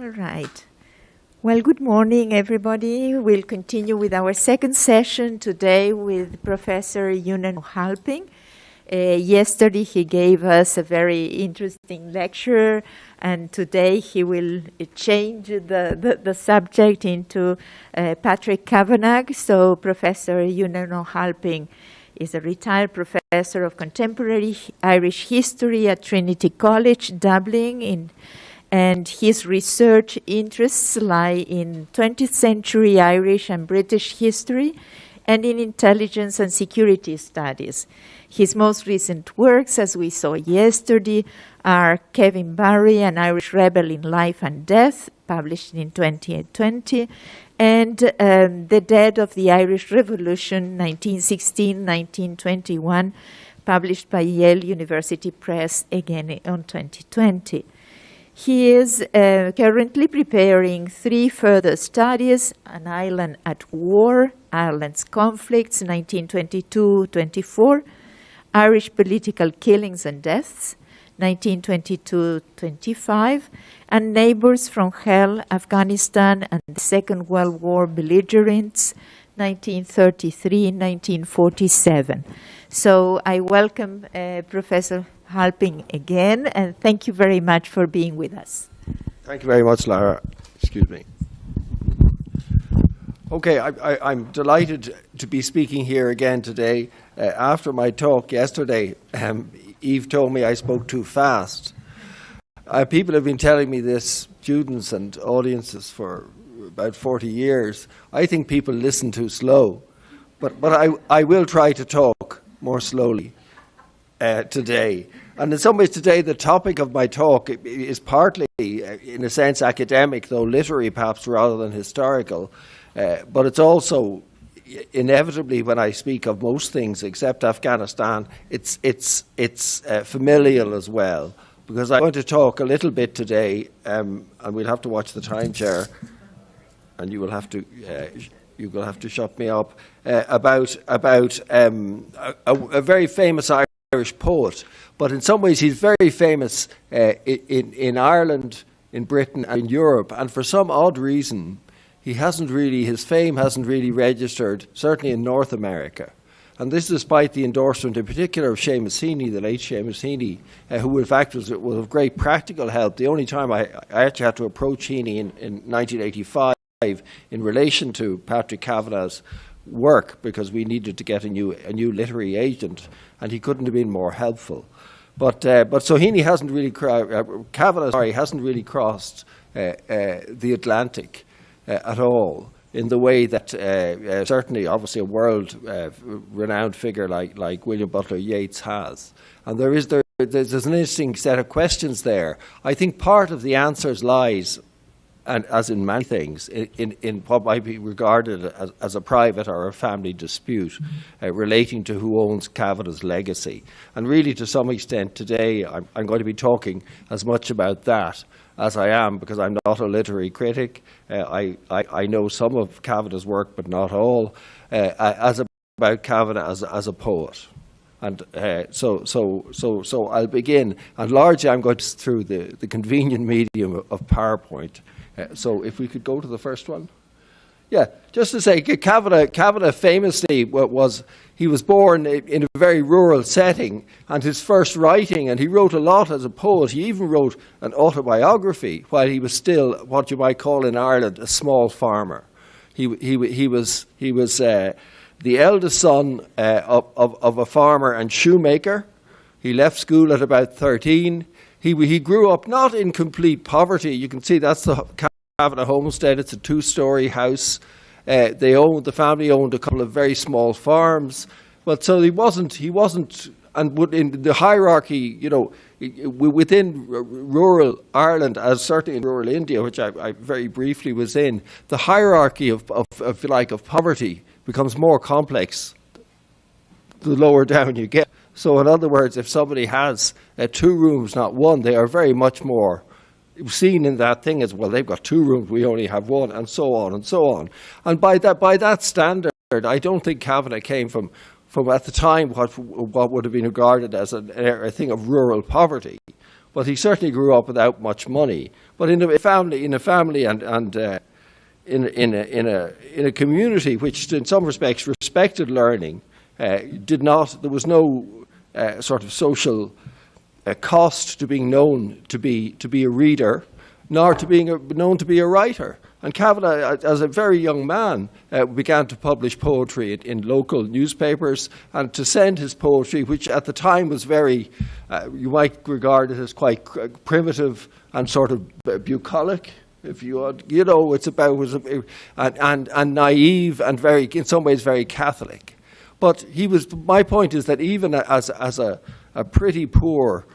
All right. Well, good morning, everybody. We'll continue with our second session today with Professor Eunan O'Halpin. Yesterday he gave us a very interesting lecture, and today he will change the subject into Patrick Cavanagh. So Professor Eunan O'Halpin is a retired professor of contemporary Irish history at Trinity College, Dublin, and his research interests lie in 20th century Irish and British history and in intelligence and security studies. His most recent works, as we saw yesterday, are Kevin Barry, An Irish Rebel in Life and Death, published in 2020, and The Dead of the Irish Revolution, 1916-1921, published by Yale University Press, again on 2020. He is currently preparing 3 further studies: An Ireland at War, Ireland's Conflicts, 1922-24, Irish Political Killings and Deaths, 1922-25, and Neighbors from Hell, Afghanistan and the Second World War Belligerents, 1933-1947. So I welcome Professor O'Halpin again, and thank you very much for being with us. Thank you very much, Lara. Excuse me. Okay, I'm delighted to be speaking here again today. After my talk yesterday, Eve told me I spoke too fast. People have been telling me this, students and audiences, for about 40 years. I think people listen too slow, but I will try to talk more slowly today. And in some ways today the topic of my talk is partly, in a sense, academic, though literary perhaps rather than historical. But it's also, inevitably, when I speak of most things except Afghanistan, it's familial as well. Because I'm going to talk a little bit today, and we'll have to watch the time, Chair, and you will have to shut me up, about a very famous Irish poet. But in some ways he's very famous in Ireland, in Britain and in Europe, and for some odd reason his fame hasn't really registered, certainly in North America. And this despite the endorsement in particular of Seamus Heaney, the late Seamus Heaney, who in fact was of great practical help. The only time I actually had to approach Heaney in 1985 in relation to Patrick Cavanagh's work, because we needed to get a new literary agent, and he couldn't have been more helpful. But so Heaney hasn't really Cavanagh hasn't really crossed the Atlantic at all in the way that certainly, obviously, a world-renowned figure like William Butler Yeats has. And there's an interesting set of questions there. I think part of the answers lies, and as in many things, in what might be regarded as a private or a family dispute relating to who owns Cavanagh's legacy. And really, to some extent, today I'm going to be talking as much about that as I am, because I'm not a literary critic. I know some of Cavanagh's work, but not all, about Cavanagh as a poet. And so I'll begin, and largely I'm going through the convenient medium of PowerPoint. So if we could go to the first one. Yeah, just to say, Cavanagh famously was born in a very rural setting, and his first writing, and he wrote a lot as a poet. He even wrote an autobiography while he was still what you might call in Ireland a small farmer. He was the eldest son of a farmer and shoemaker. He left school at about 13. He grew up not in complete poverty. You can see that's the Cavanagh homestead. It's a 2-story house. The family owned a couple of very small farms. But so he wasn't, and in the hierarchy, within rural Ireland, as certainly in rural India, which I very briefly was in, the hierarchy of poverty becomes more complex the lower down you get. So in other words, if somebody has 2 rooms, not 1, they are very much more seen in that thing as, well, they've got 2 rooms, we only have 1, and so on and so on. And by that standard, I don't think Cavanagh came from at the time what would have been regarded as a thing of rural poverty. But he certainly grew up without much money. But in a family, and in a community which, in some respects, respected learning, there was no sort of social cost to being known to be a reader, nor to being known to be a writer. And Cavanagh, as a very young man, began to publish poetry in local newspapers and to send his poetry, which at the time was very, you might regard it as quite primitive and sort of bucolic, if you want. You know, and naive and very, in some ways, very Catholic. But my point is that even as a pretty poor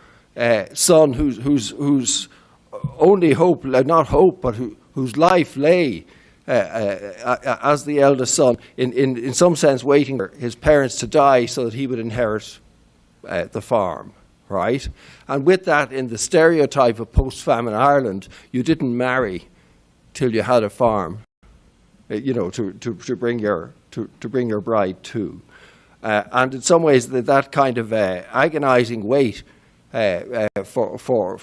son whose only hope, not hope, but whose life lay as the eldest son, in some sense waiting for his parents to die so that he would inherit the farm, right? And with that, in the stereotype of post-famine Ireland, you didn't marry till you had a farm, to bring your bride to. And in some ways, that kind of agonizing wait for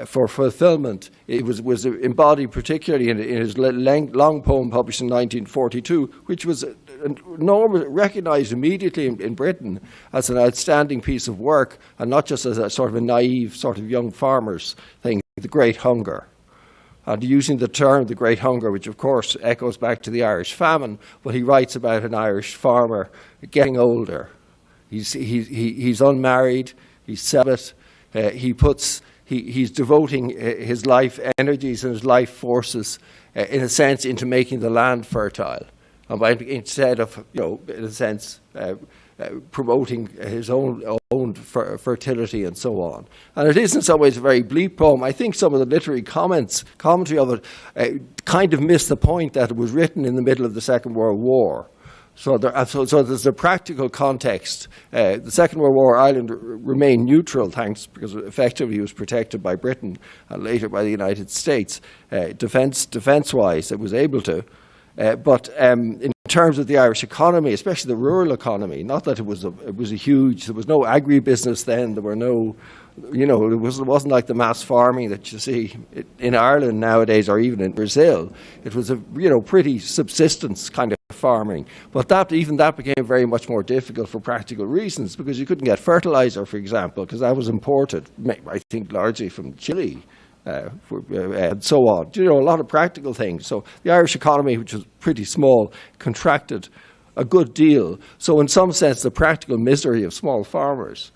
fulfillment, it was embodied particularly in his long poem published in 1942, which was recognized immediately in Britain as an outstanding piece of work, and not just as a sort of a naive sort of young farmer's thing, The Great Hunger. And using the term The Great Hunger, which of course echoes back to the Irish famine, but he writes about an Irish farmer getting older. He's unmarried, he's celibate, he's devoting his life energies and his life forces, in a sense, into making the land fertile. And instead of, in a sense, promoting his own fertility and so on. And it is in some ways a very bleak poem. I think some of the literary commentary of it kind of missed the point that it was written in the middle of the Second World War. So there's a practical context. The Second World War, Ireland remained neutral, because effectively it was protected by Britain and later by the United States. Defence-wise, it was able to. But in terms of the Irish economy, especially the rural economy, not that it was a huge, there was no agribusiness then, there were no, it wasn't like the mass farming that you see in Ireland nowadays or even in Brazil. It was a, pretty subsistence kind of farming. But even that became very much more difficult for practical reasons, because you couldn't get fertilizer, for example, because that was imported, I think, largely from Chile. And so on. A lot of practical things. So the Irish economy, which was pretty small, contracted a good deal. So in some sense, the practical misery of small farmers,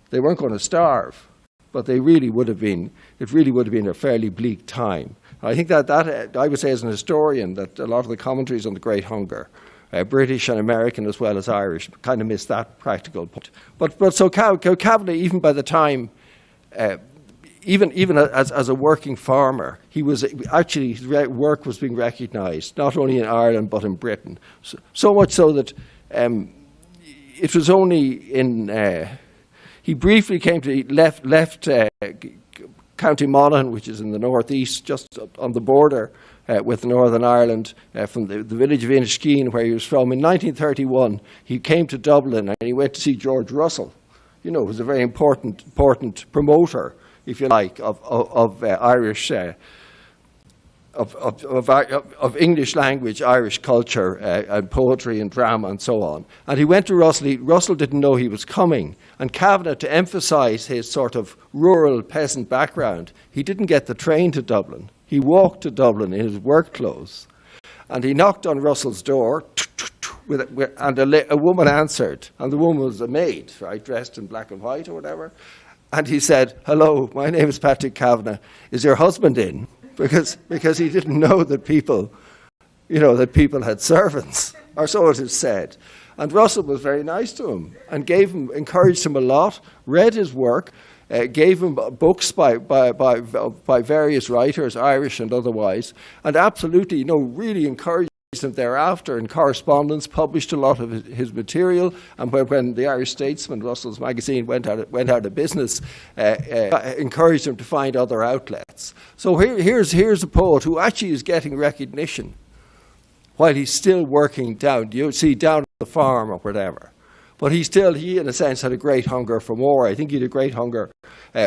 they weren't going to starve, but it really would have been a fairly bleak time. I think that I would say as an historian that a lot of the commentaries on the Great Hunger, British and American as well as Irish, kind of missed that practical point. But so Cavanagh, even by the time, even as a working farmer, his work was being recognised not only in Ireland but in Britain. So much so that it was only he briefly left County Monaghan, which is in the northeast, just on the border with Northern Ireland, from the village of Inniskeen, where he was from. In 1931, he came to Dublin and he went to see George Russell, who was a very important promoter, if you like, of Irish, of English language, Irish culture, and poetry and drama and so on. And he went to Russell. Russell didn't know he was coming. And Cavanagh, to emphasise his sort of rural peasant background, he didn't get the train to Dublin. He walked to Dublin in his work clothes. And he knocked on Russell's door, and a woman answered. And the woman was a maid, right, dressed in black and white or whatever. And he said, "Hello, my name is Patrick Kavanagh. Is your husband in?" Because he didn't know that people had servants, or so it is said. And Russell was very nice to him and encouraged him a lot, read his work, gave him books by various writers, Irish and otherwise, and absolutely, really encouraged him thereafter in correspondence, published a lot of his material, and when the Irish Statesman, Russell's magazine, went out of business, encouraged him to find other outlets. So here's a poet who actually is getting recognition while he's still working down at the farm or whatever. But he in a sense had a great hunger for more. I think he had a great hunger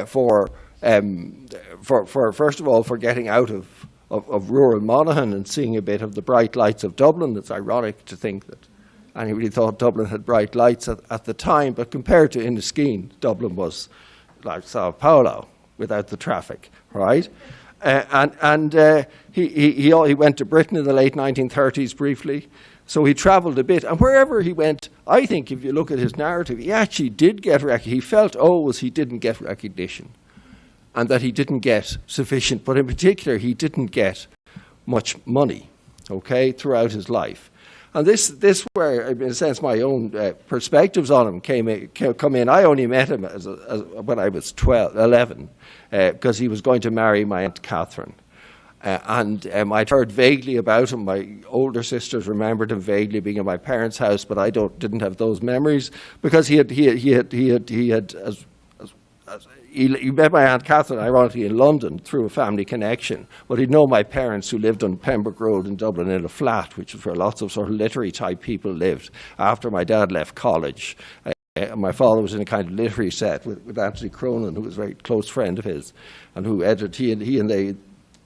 for first of all, for getting out of rural Monaghan and seeing a bit of the bright lights of Dublin. It's ironic to think that anybody thought Dublin had bright lights at the time, but compared to Inniskeen, Dublin was like Sao Paulo without the traffic, right? He went to Britain in the late 1930s briefly, so he travelled a bit. And wherever he went, I think if you look at his narrative, he actually did get recognition. He felt always he didn't get recognition and that he didn't get sufficient, but in particular, he didn't get much money, okay, throughout his life. And this where, in a sense, my own perspectives on him come in. I only met him when I was 11, because he was going to marry my Aunt Catherine. I'd heard vaguely about him. My older sisters remembered him vaguely being in my parents' house, but I didn't have those memories because he met my Aunt Catherine, ironically, in London through a family connection. But he'd known my parents who lived on Pembroke Road in Dublin in a flat, which is where lots of sort of literary type people lived. After my dad left college, my father was in a kind of literary set with Anthony Cronin, who was a very close friend of his, and who edited,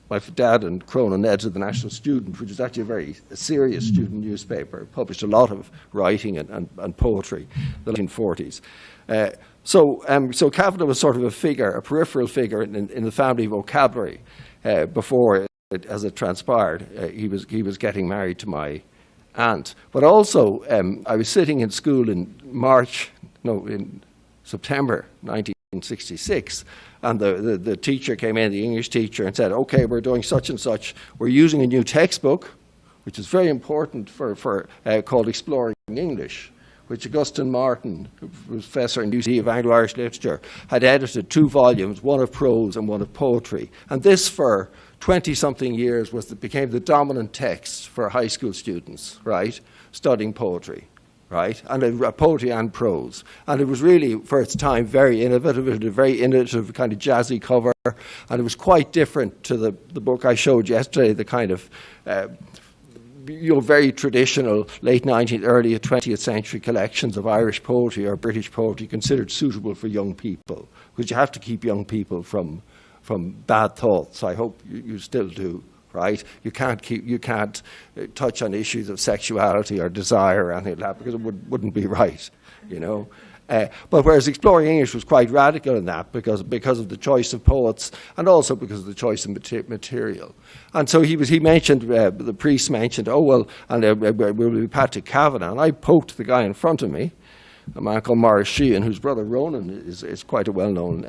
my dad and Cronin edited the National Student, which is actually a very serious student newspaper. It published a lot of writing and poetry in the 1940s. So Cavanagh was sort of a figure, a peripheral figure in the family vocabulary before, as it transpired, he was getting married to my aunt. But also, I was sitting in school in September 1966, and the teacher came in, the English teacher, and said, "Okay, we're doing such and such. We're using a new textbook, which is very important called Exploring English, which Augustine Martin, who was professor in UC of Anglo-Irish Literature, had edited 2 volumes, one of prose and one of poetry. And this, for 20-something years, became the dominant text for high school students, right, studying poetry, right, and poetry and prose. And it was really, for its time, very innovative. It had a very innovative kind of jazzy cover, and it was quite different to the book I showed yesterday, the kind of very traditional late 19th, early 20th century collections of Irish poetry or British poetry considered suitable for young people, because you have to keep young people from bad thoughts. I hope you still do, right? You can't touch on issues of sexuality or desire or anything like that, because it wouldn't be right, you know. But whereas Exploring English was quite radical in that because of the choice of poets and also because of the choice of material. And so he mentioned, the priest mentioned, we'll be Paddy Cavanagh. And I poked the guy in front of me, a man called Maher Sheehan, whose brother Ronan is quite a well-known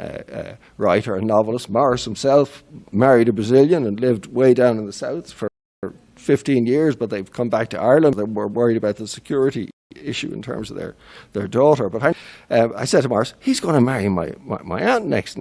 writer and novelist. Maher himself married a Brazilian and lived way down in the south for 15 years, but they've come back to Ireland. They were worried about the security issue in terms of their daughter. But I said to Morris, he's going to marry my aunt next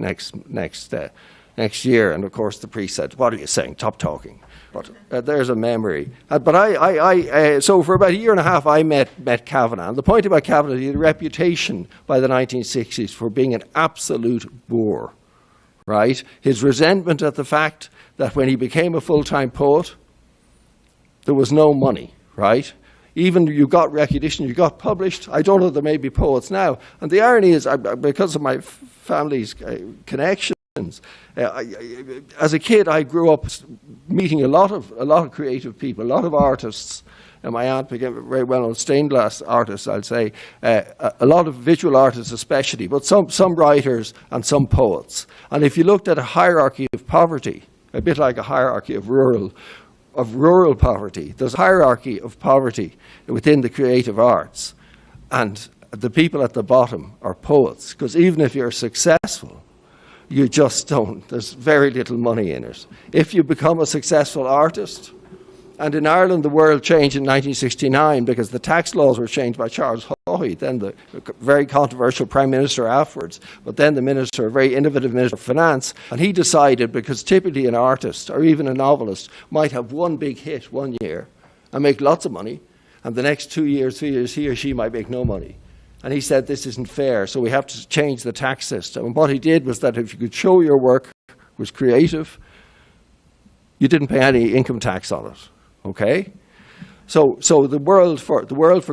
year. And of course the priest said, "What are you saying? Stop talking." But there's a memory. So for about a year and a half, I met Cavanagh. And the point about Cavanagh, he had a reputation by the 1960s for being an absolute bore, right? His resentment at the fact that when he became a full-time poet, there was no money, right? Even you got recognition, you got published. I don't know, there may be poets now. And the irony is, because of my family's connections, as a kid, I grew up meeting a lot of creative people, a lot of artists. And my aunt became a very well-known stained glass artist, I'll say. A lot of visual artists especially, but some writers and some poets. And if you looked at a hierarchy of poverty, a bit like a hierarchy of rural poverty. There's a hierarchy of poverty within the creative arts, and the people at the bottom are poets, because even if you're successful, you just don't. There's very little money in it. If you become a successful artist, and in Ireland the world changed in 1969 because the tax laws were changed by Charles Haughey, then the very controversial Prime Minister afterwards, but then the minister, a very innovative Minister of Finance, and he decided, because typically an artist or even a novelist might have one big hit one year and make lots of money, and the next 2 years, 3 years, he or she might make no money. And he said, this isn't fair, so we have to change the tax system. And what he did was that if you could show your work was creative, you didn't pay any income tax on it. Okay? So the world for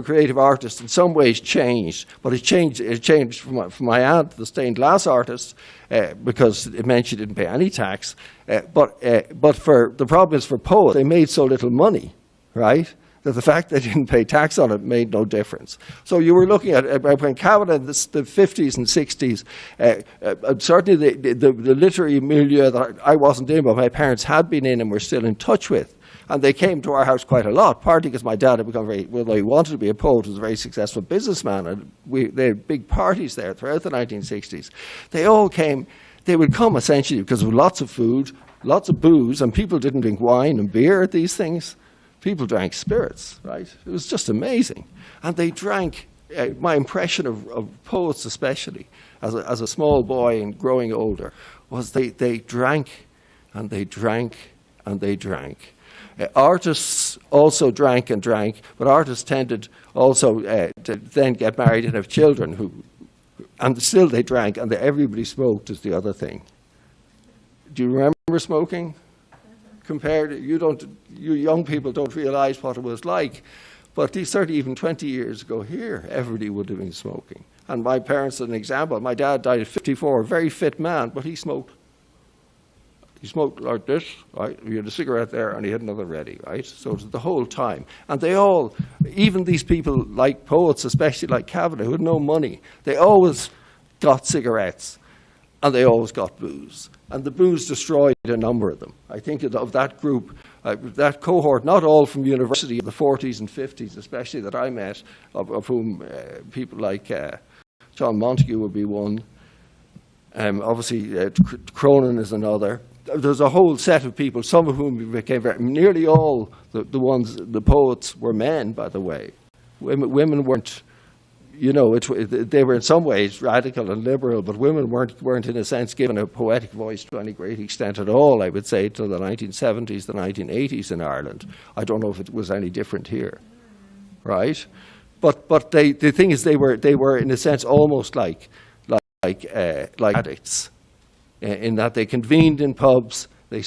creative artists in some ways changed, but it changed from my aunt, the stained glass artist, because it meant she didn't pay any tax. But for the problem is for poets, they made so little money, right? That the fact they didn't pay tax on it made no difference. So you were looking at when Cavanagh in the 50s and 60s, certainly the literary milieu that I wasn't in, but my parents had been in and were still in touch with. And they came to our house quite a lot, partly because my dad had become although he wanted to be a poet, was a very successful businessman, and they had big parties there throughout the 1960s. They all came, they would come essentially because of lots of food, lots of booze, and people didn't drink wine and beer at these things. People drank spirits, right? It was just amazing. And they drank, my impression of poets especially, as a small boy and growing older, was they drank and they drank and they drank. Artists also drank and drank, but artists tended also to then get married and have children, and still they drank, and everybody smoked is the other thing. Do you remember smoking? You young people don't realize what it was like, but certainly even 20 years ago here, everybody would have been smoking. And my parents are an example. My dad died at 54, a very fit man, but he smoked. He smoked like this, right? He had a cigarette there and he had another ready, right? So it was the whole time. And they all, even these people like poets, especially like Cavanagh, who had no money, they always got cigarettes and they always got booze. And the booze destroyed a number of them. I think of that group, that cohort, not all from university, of the 40s and 50s especially, that I met, of whom people like John Montague would be one. Obviously, Cronin is another. There's a whole set of people, some of whom became nearly all the poets were men, by the way. Women weren't, they were in some ways radical and liberal, but women weren't in a sense given a poetic voice to any great extent at all, I would say, till the 1970s, the 1980s in Ireland. I don't know if it was any different here, right? But the thing is, they were in a sense almost like addicts, in that they convened in pubs, they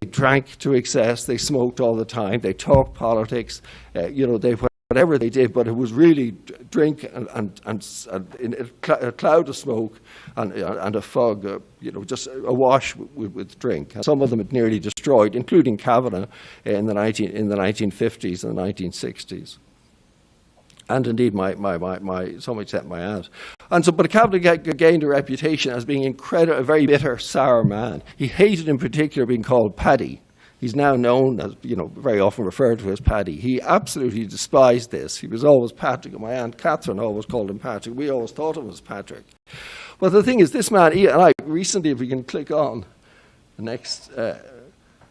drank to excess, they smoked all the time, they talked politics, whatever they did, but it was really drink and a cloud of smoke and a fog, just awash with drink. And some of them it nearly destroyed, including Kavanagh in the 1950s and the 1960s. And indeed, some extent my aunt. And so, but Cavanagh gained a reputation as being a very bitter, sour man. He hated in particular being called Paddy. He's now known as, very often referred to as Paddy. He absolutely despised this. He was always Patrick, and my Aunt Catherine always called him Patrick. We always thought of him as Patrick. But the thing is, this man, and I recently, if we can click on the next,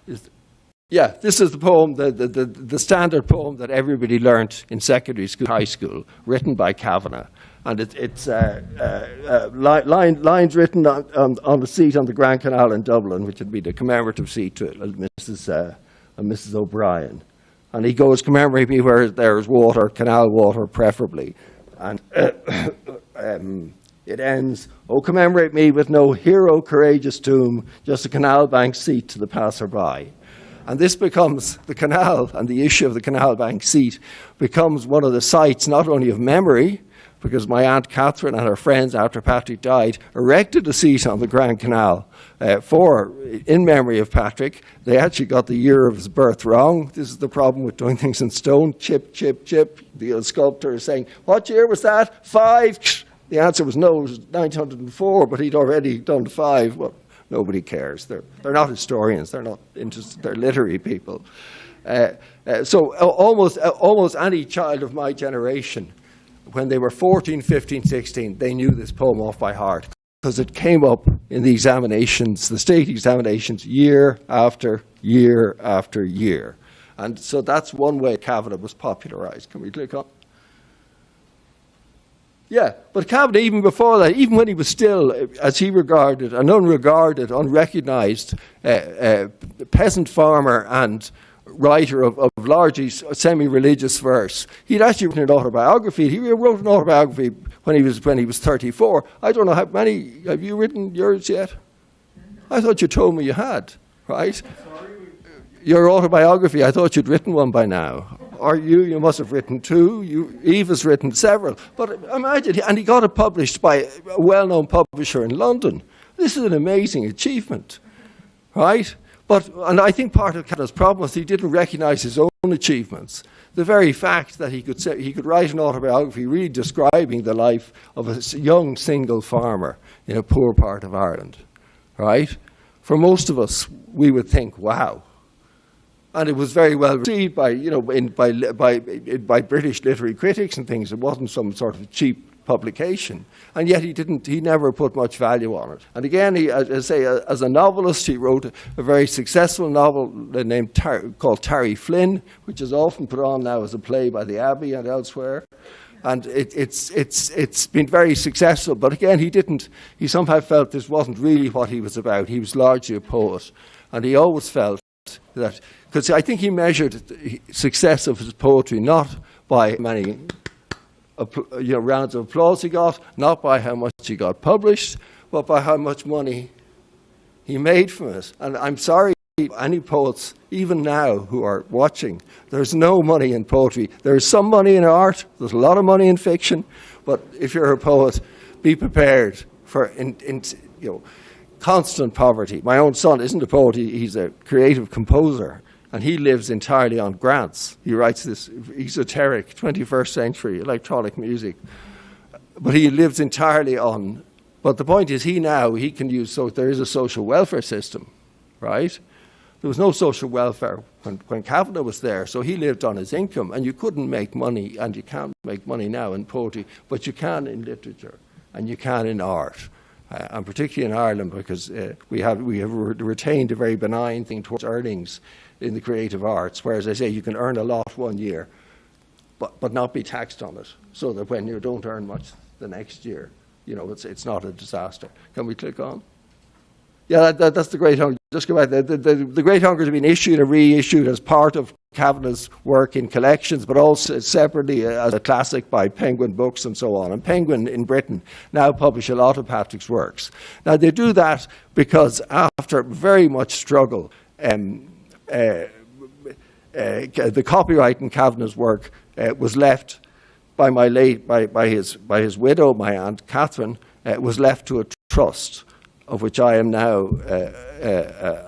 this is the poem, the standard poem that everybody learnt in secondary school, high school, written by Kavanagh. And it's lines written on the seat on the Grand Canal in Dublin, which would be the commemorative seat to Mrs. O'Brien. And he goes, commemorate me where there is water, canal water preferably. And it ends, oh, commemorate me with no hero courageous tomb, just a canal bank seat to the passer-by. And this becomes the canal, and the issue of the canal bank seat becomes one of the sites not only of memory, because my Aunt Catherine and her friends, after Patrick died, erected a seat on the Grand Canal in memory of Patrick. They actually got the year of his birth wrong. This is the problem with doing things in stone. Chip, chip, chip. The sculptor is saying, what year was that? 5. The answer was no, it was 904, but he'd already done 5. Well, nobody cares. They're not historians. They're not interested. They're literary people. So almost any child of my generation, when they were 14, 15, 16, they knew this poem off by heart because it came up in the examinations, the state examinations, year after year after year. And so that's one way Cavanagh was popularized. Can we click on? Yeah, but Cavanagh, even before that, even when he was still, as he regarded, an unregarded, unrecognized peasant farmer and writer of largely semi-religious verse, he'd actually written an autobiography. He wrote an autobiography when he was 34. I don't know how many. Have you written yours yet? I thought you told me you had, right? Your autobiography, I thought you'd written one by now. or you must have written 2. Eve has written several. But imagine, and he got it published by a well-known publisher in London. This is an amazing achievement, right? And I think part of Cavanagh's problem was he didn't recognise his own achievements. The very fact that he could write an autobiography really describing the life of a young single farmer in a poor part of Ireland, right? For most of us, we would think, wow. And it was very well received by British literary critics and things. It wasn't some sort of cheap publication, and yet he never put much value on it. And again, as a novelist, he wrote a very successful novel called Tarry Flynn, which is often put on now as a play by the Abbey and elsewhere. And it's been very successful. But again, he somehow felt this wasn't really what he was about. He was largely a poet, and he always felt that, because I think he measured the success of his poetry not by many rounds of applause he got, not by how much he got published, but by how much money he made from it. And I'm sorry, any poets, even now, who are watching, there's no money in poetry. There's some money in art, there's a lot of money in fiction, but if you're a poet, be prepared for constant poverty. My own son isn't a poet, he's a creative composer, and he lives entirely on grants. He writes this esoteric 21st century electronic music. But he lives entirely on... But the point is, he can use... So there is a social welfare system, right? There was no social welfare when Cavanagh was there, so he lived on his income, and you couldn't make money, and you can't make money now in poetry, but you can in literature, and you can in art. And particularly in Ireland, because we have retained a very benign thing towards earnings in the creative arts, whereas I say you can earn a lot one year, but not be taxed on it, so that when you don't earn much the next year, it's not a disaster. Can we click on? Yeah, that's the Great Hunger. Just go back. The Great Hunger has been issued and reissued as part of Cavanagh's work in collections, but also separately as a classic by Penguin Books and so on. And Penguin in Britain now publish a lot of Patrick's works. Now, they do that because after very much struggle, the copyright in Cavanagh's work was left by his widow, my aunt Catherine, was left to a trust, of which I am now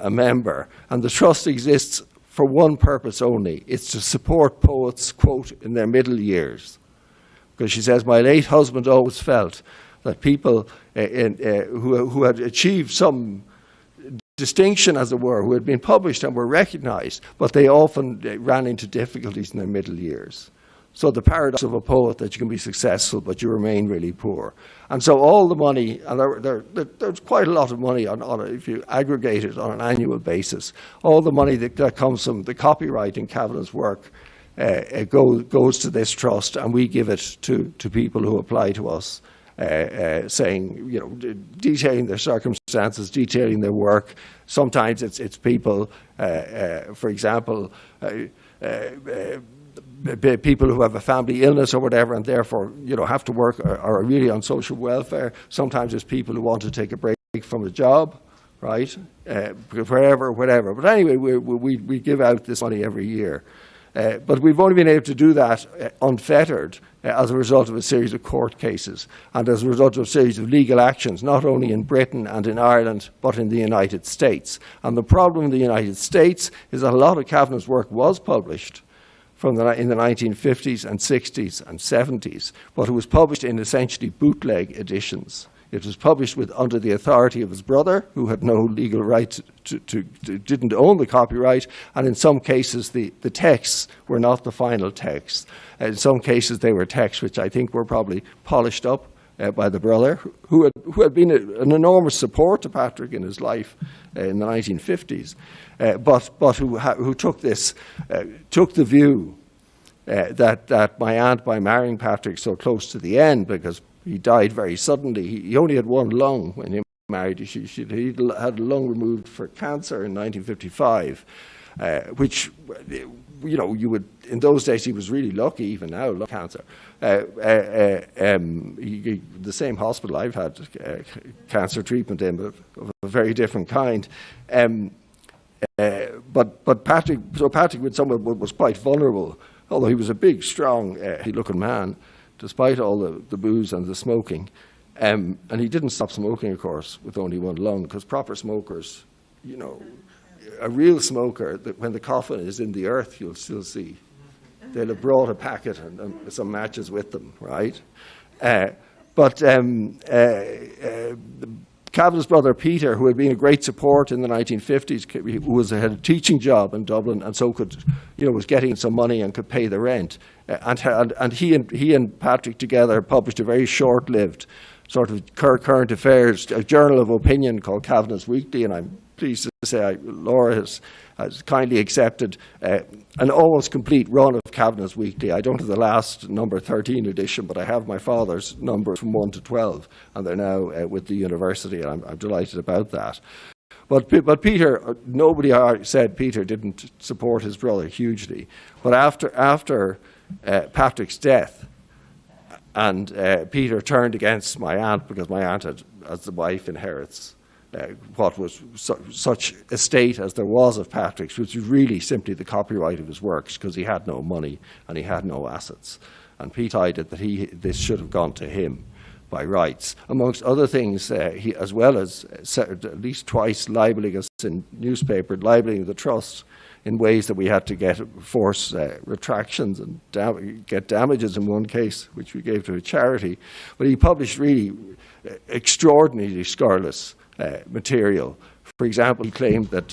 a member. And the trust exists for one purpose only. It's to support poets, quote, in their middle years. Because she says, my late husband always felt that people who had achieved some distinction, as it were, who had been published and were recognized, but they often ran into difficulties in their middle years. So the paradox of a poet, that you can be successful, but you remain really poor. And so all the money, and there's quite a lot of money on it, if you aggregate it on an annual basis, all the money that comes from the copyright in Cavanagh's work goes to this trust, and we give it to people who apply to us, saying, detailing their circumstances, detailing their work. Sometimes it's people, for example, people who have a family illness or whatever, and therefore have to work or are really on social welfare. Sometimes it's people who want to take a break from a job, right? Whatever. But anyway, we give out this money every year. But we've only been able to do that unfettered as a result of a series of court cases and as a result of a series of legal actions, not only in Britain and in Ireland, but in the United States. And the problem in the United States is that a lot of Cavanagh's work was published in the 1950s and 60s and 70s, but it was published in essentially bootleg editions. It was published under the authority of his brother, who had no legal right didn't own the copyright, and in some cases the texts were not the final texts. In some cases they were texts which I think were probably polished up by the brother, who had been an enormous support to Patrick in his life in the 1950s, but who took the view that my aunt, by marrying Patrick so close to the end, because he died very suddenly, he only had one lung when he married. He had a lung removed for cancer in 1955, which you would, in those days he was really lucky, even now, cancer. The same hospital I've had cancer treatment in, but of a very different kind. But Patrick was quite vulnerable although he was a big, strong, looking man, despite all the booze and the smoking. And he didn't stop smoking, of course, with only one lung, because proper smokers, you know, a real smoker, when the coffin is in the earth, you'll still see. They'll have brought a packet and some matches with them, right? But Kavanagh's brother Peter, who had been a great support in the 1950s, who had a teaching job in Dublin, and so could, you know, was getting some money and could pay the rent. And he and Patrick together published a very short-lived sort of current affairs, a journal of opinion called Cavanagh's Weekly, and I'm pleased to say Laura has kindly accepted an almost complete run of Cavanagh's Weekly. I don't have the last number 13 edition, but I have my father's numbers from 1 to 12, and they're now with the university, and I'm delighted about that. But Peter, nobody said Peter didn't support his brother hugely. But after Patrick's death, and Peter turned against my aunt, because my aunt had, as the wife, inherits what was such estate as there was of Patrick's, which was really simply the copyright of his works, because he had no money and he had no assets. And Pete decided that this should have gone to him by rights. Amongst other things, he, as well as at least twice libeling us in newspaper, libeling the trust in ways that we had to force retractions and get damages in one case, which we gave to a charity. But he published really extraordinarily scurrilous material. For example, he claimed that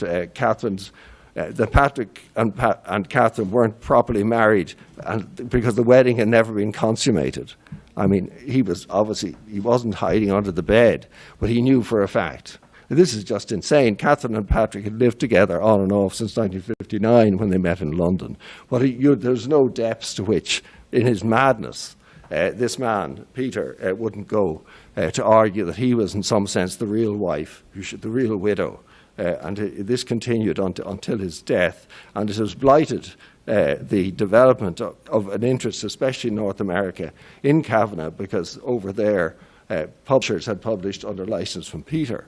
that Patrick and Catherine weren't properly married, and because the wedding had never been consummated. I mean, he wasn't hiding under the bed, but he knew for a fact. This is just insane. Catherine and Patrick had lived together on and off since 1959 when they met in London. But there's no depths to which, in his madness, this man, Peter, wouldn't go to argue that he was in some sense the real wife, the real widow. And this continued until his death, and it has blighted the development of an interest, especially in North America, in Cavanagh, because over there publishers had published under license from Peter,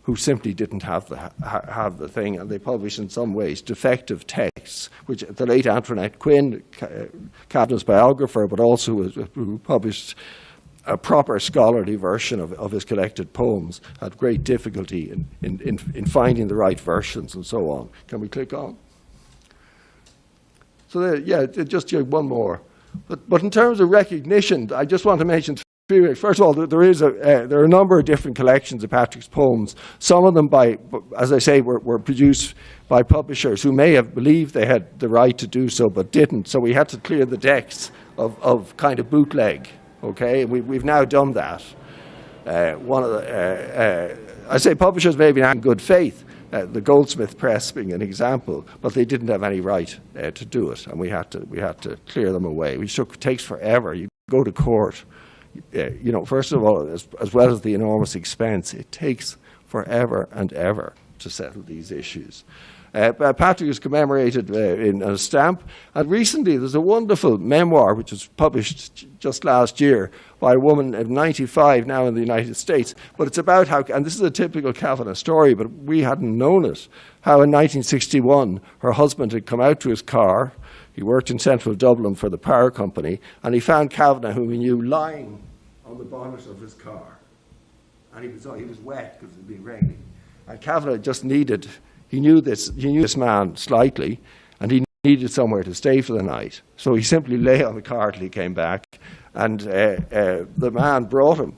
who simply didn't have the thing, and they published in some ways defective texts, which the late Antoinette Quinn, Cavanagh's biographer, but also who published a proper scholarly version of his collected poems, had great difficulty in finding the right versions and so on. Can we click on? So there, yeah, just one more. But in terms of recognition, I just want to mention first of all, there are a number of different collections of Patrick's poems. Some of them, as I say, were produced by publishers who may have believed they had the right to do so, but didn't. So we had to clear the decks of kind of bootleg. Okay, we've now done that. I say publishers maybe not in good faith. The Goldsmith Press being an example, but they didn't have any right to do it, and we had to clear them away. It takes forever. You go to court. You know, first of all, as well as the enormous expense, it takes forever and ever to settle these issues. Patrick is commemorated in a stamp, and recently there's a wonderful memoir which was published just last year by a woman of 95 now in the United States, but it's about how, and this is a typical Kavanagh story, but we hadn't known it, how in 1961 her husband had come out to his car. He worked in central Dublin for the power company, and he found Kavanagh, whom he knew, lying on the bonnet of his car. And he was wet because it had been raining. And Kavanagh just he knew this man slightly, and he needed somewhere to stay for the night. So he simply lay on the car till he came back, and the man brought him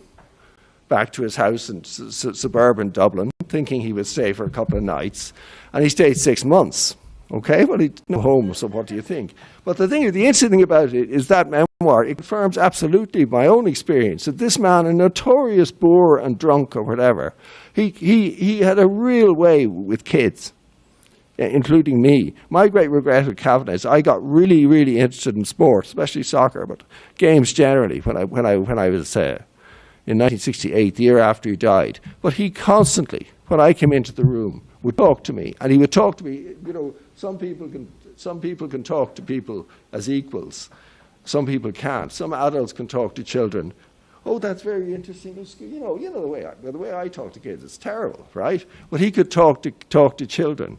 back to his house in suburban Dublin, thinking he would stay for a couple of nights, and he stayed 6 months. Okay, well, he'd no home, so what do you think? But the interesting thing about it is that memoir, it confirms absolutely my own experience that this man, a notorious boor and drunk or whatever, he had a real way with kids, including me. My great regret with Cavanagh is I got really, really interested in sport, especially soccer, but games generally when I was in 1968, the year after he died. But he constantly, when I came into the room, would talk to me, and he would talk to me. You know, some people can talk to people as equals. Some people can't. Some adults can talk to children. Oh, that's very interesting. You know the way I talk to kids. It's terrible, right? But he could talk to children.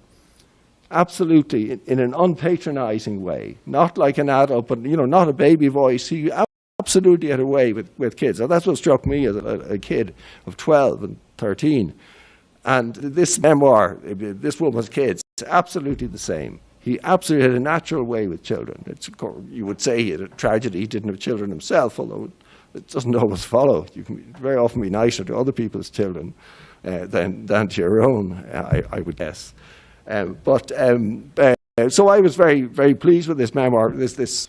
absolutely in an unpatronizing way, not like an adult, but not a baby voice. He absolutely had a way with kids. And that's what struck me as a kid of 12 and 13. And this memoir, this woman's kids, is absolutely the same. He absolutely had a natural way with children. You would say he had a tragedy. He didn't have children himself, although it doesn't always follow. You can very often be nicer to other people's children than to your own, I would guess. So I was very, very pleased with this memoir, this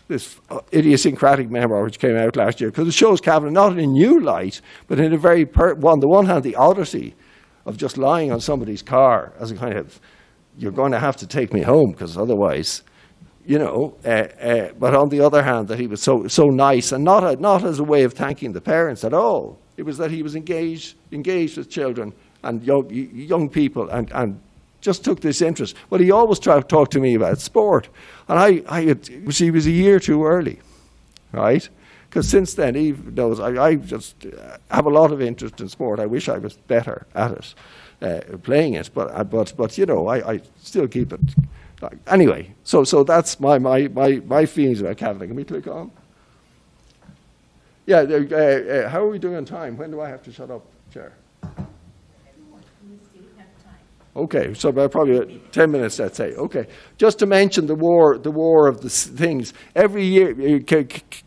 idiosyncratic memoir which came out last year, because it shows Cavanagh not in a new light, but in a very, on the one hand, the oddity of just lying on somebody's car as a kind of, you're going to have to take me home, because otherwise, but on the other hand, that he was so nice, and not as a way of thanking the parents at all. It was that he was engaged with children and young people, and just took this interest. Well, he always tried to talk to me about sport, and he was a year too early, right? Because since then, Eve knows I just have a lot of interest in sport. I wish I was better at it, playing it, but I still keep it. Anyway, so that's my feelings about Cavanagh. Can we click on? Yeah, how are we doing on time? When do I have to shut up, Chair? Okay, so about probably 10 minutes, let's say. Okay, just to mention the war of the things. Every year,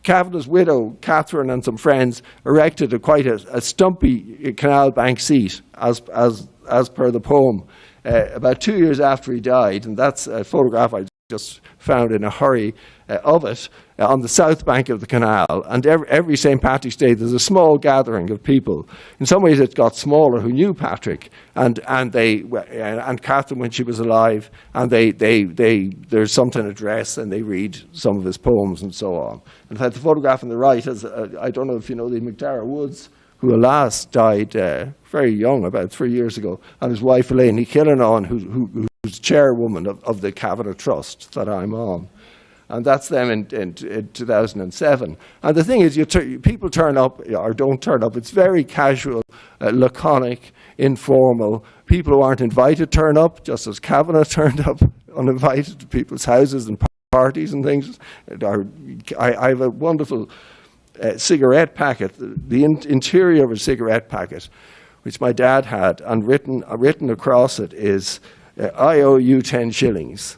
Kavanagh's widow, Catherine, and some friends erected quite a stumpy Canal bank seat, as per the poem, about 2 years after he died, and that's a photograph I just found in a hurry of it on the south bank of the Canal. And every St. Patrick's Day, there's a small gathering of people. In some ways, it got smaller who knew Patrick and Catherine when she was alive. And there's something addressed, and they read some of his poems and so on. In fact, the photograph on the right is I don't know if you know the McDara Woods, who alas died very young, about 3 years ago, and his wife Elaine Killinan, who's chairwoman of the Cavanagh Trust that I'm on. And that's them in 2007. And the thing is, people turn up or don't turn up. It's very casual, laconic, informal. People who aren't invited turn up, just as Cavanagh turned up uninvited to people's houses and parties and things. I have a wonderful cigarette packet, the interior of a cigarette packet, which my dad had, and written across it is, I owe you 10 shillings.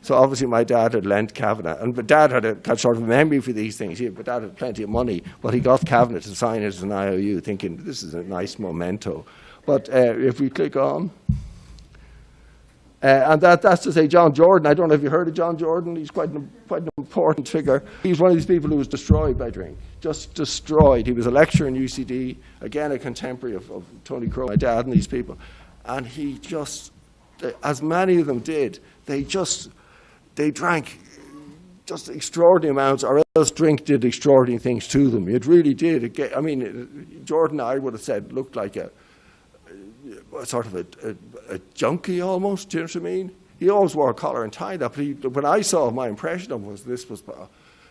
So obviously my dad had lent Cavanagh, and but Dad had a sort of memory for these things. But Dad had plenty of money, but he got Cavanagh to sign it as an IOU, thinking this is a nice memento. But if we click on, and that's to say John Jordan. I don't know if you heard of John Jordan. He's quite an important figure. He's one of these people who was destroyed by drink, just destroyed. He was a lecturer in UCD, again a contemporary of Tony Crowe, my dad, and these people. And he just, as many of them did, they drank just extraordinary amounts, or else drink did extraordinary things to them. It really did. Jordan, I would have said, looked like a sort of a junkie almost. Do you know what I mean? He always wore a collar and tie. But when I saw him, my impression of him was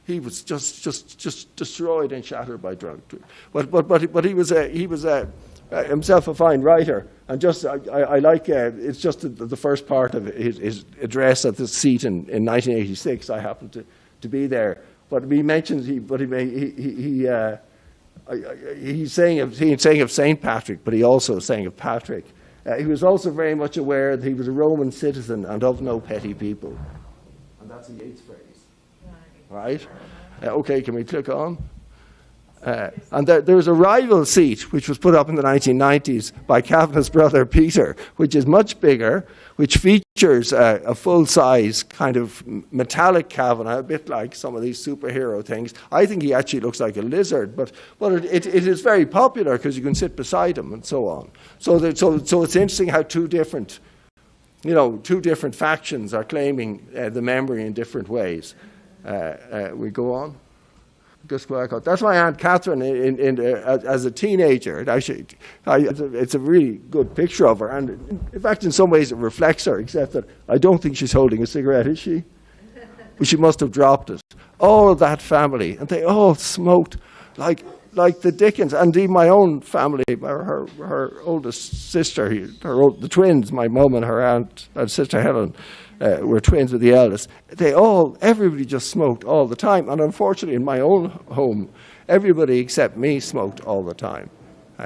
he was just destroyed and shattered by drunk. But he was himself a fine writer, and just I like it's just the first part of his address at the seat in 1986. I happened to be there, but he mentions he's saying of Saint Patrick, but he also is saying of Patrick. He was also very much aware that he was a Roman citizen and of no petty people, and that's a Yeats phrase, right? Okay, can we click on? And there's a rival seat which was put up in the 1990s by Kavanagh's brother Peter, which is much bigger, which features a full-size kind of metallic Kavanagh, a bit like some of these superhero things. I think he actually looks like a lizard, but it is very popular because you can sit beside him and so on. So it's interesting how two different factions are claiming the memory in different ways. We go on. That's my Aunt Catherine as a teenager. It's a really good picture of her, and in fact, in some ways, it reflects her. Except that I don't think she's holding a cigarette, is she? But she must have dropped it. All of that family, and they all smoked like the Dickens. And even my own family, her oldest sister, the twins, my mum and her aunt and sister Helen, were twins with the eldest. Everybody just smoked all the time. And unfortunately, in my own home, everybody except me smoked all the time,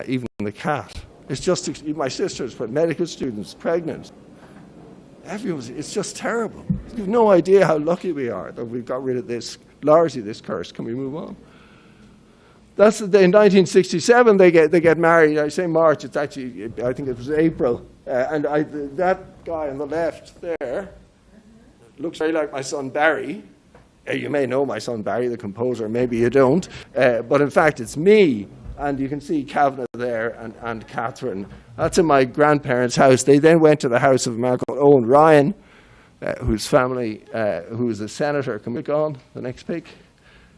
even the cat. It's just, my sisters, medical students, pregnant. It's just terrible. You've no idea how lucky we are that we've got rid of this, largely this curse. Can we move on? That's in 1967 they get married. I say March, it's actually, I think it was April. That guy on the left there looks very like my son Barry. You may know my son Barry, the composer, maybe you don't. But in fact, it's me. And you can see Cavanagh there and Catherine. That's in my grandparents' house. They then went to the house of a man called Owen Ryan, whose family, who was a senator. Can we go on, the next pic?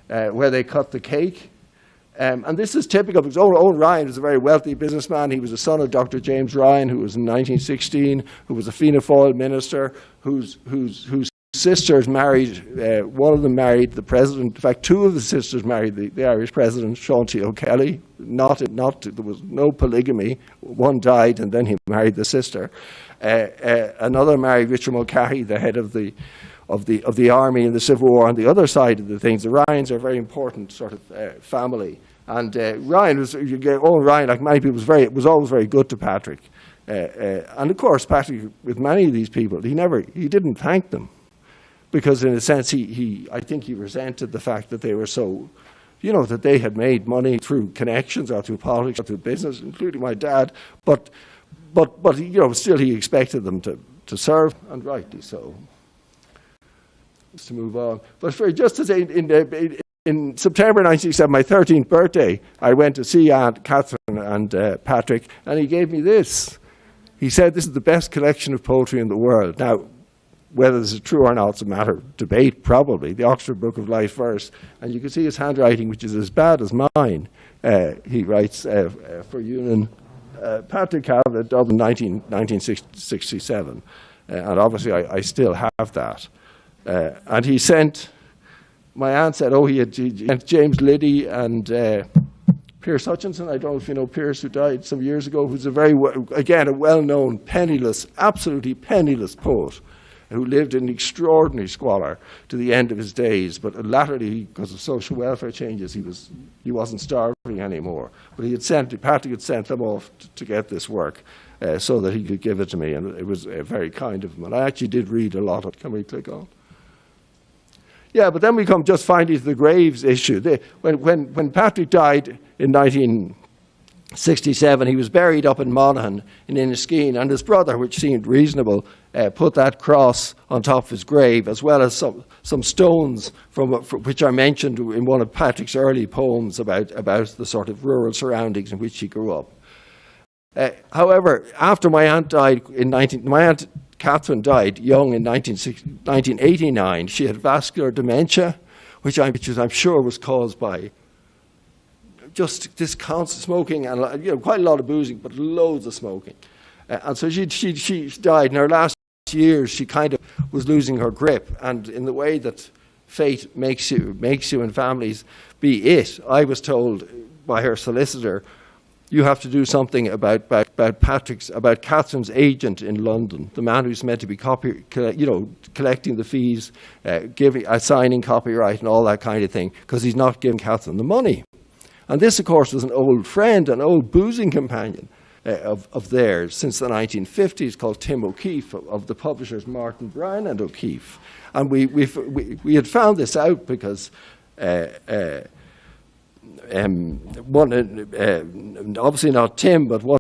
Where they cut the cake. And this is typical because Owen Ryan was a very wealthy businessman. He was the son of Dr. James Ryan, who was in 1916, who was a Fianna Fáil minister, whose sisters married, one of them married the president. In fact, two of the sisters married the Irish president, Sean T. O'Kelly. There was no polygamy. One died and then he married the sister. Another married Richard Mulcahy, the head of the army in the Civil War. On the other side of the things, the Ryans are a very important sort of family. And Owen Ryan, like many people, was always very good to Patrick. And of course, Patrick, with many of these people, he didn't thank them. Because in a sense, I think he resented the fact that they were so, that they had made money through connections or through politics or through business, including my dad. But still he expected them to serve, and rightly so. Just to move on. But just to say, in September 1967, my 13th birthday, I went to see Aunt Catherine and Patrick, and he gave me this. He said, "This is the best collection of poetry in the world." Now, whether this is true or not, it's a matter of debate, probably. The Oxford Book of Light Verse. And you can see his handwriting, which is as bad as mine. He writes for Eunan, Patrick Cavanagh, Dublin, 1967. And obviously, I still have that. And he sent, my aunt said, he sent James Liddy and Pierce Hutchinson. I don't know if you know Pierce, who died some years ago, who's a well-known, absolutely penniless poet, who lived in extraordinary squalor to the end of his days, but latterly, because of social welfare changes, he wasn't starving anymore. But Patrick had sent them off to get this work so that he could give it to me, and it was very kind of him. And I actually did read a lot of it. Can we click on? Yeah, but then we come just finally to the graves issue. When Patrick died in 1967, he was buried up in Monaghan in Inniskeen, and his brother, which seemed reasonable, put that cross on top of his grave, as well as some stones which are mentioned in one of Patrick's early poems about the sort of rural surroundings in which he grew up. However, after my aunt died my aunt Catherine died young in 1989. She had vascular dementia, which I'm sure was caused by just this constant smoking and quite a lot of boozing, but loads of smoking. And so she died. In her last years, she kind of was losing her grip. And in the way that fate makes you and families be it, I was told by her solicitor, you have to do something about Catherine's agent in London, the man who's meant to be collecting the fees, assigning copyright and all that kind of thing, because he's not giving Catherine the money. And this, of course, was an old friend, an old boozing companion of theirs since the 1950s, called Tim Okeefe, of the publishers Martin Brown and Okeefe. And we had found this out because obviously not Tim, but one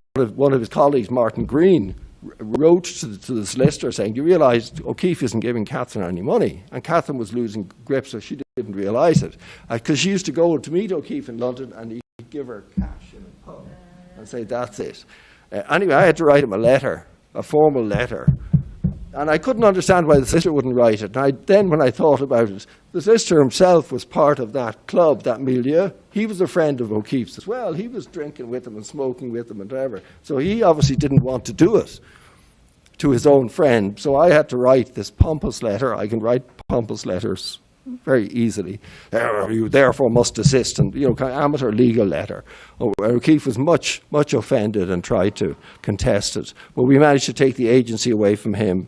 of his colleagues, Martin Green, wrote to the solicitor saying, you realise Okeefe isn't giving Catherine any money. And Catherine was losing grip, so she didn't realise it. Because she used to go to meet Okeefe in London, and he'd give her cash in a pub and say, that's it. Anyway, I had to write him a formal letter. And I couldn't understand why the solicitor wouldn't write it. And then when I thought about it, the solicitor himself was part of that club, that milieu. He was a friend of O'Keefe's as well. He was drinking with them and smoking with them and whatever. So he obviously didn't want to do it to his own friend. So I had to write this pompous letter. I can write pompous letters very easily. You therefore must desist, and kind of amateur legal letter. Okeefe was much offended and tried to contest it, but we managed to take the agency away from him,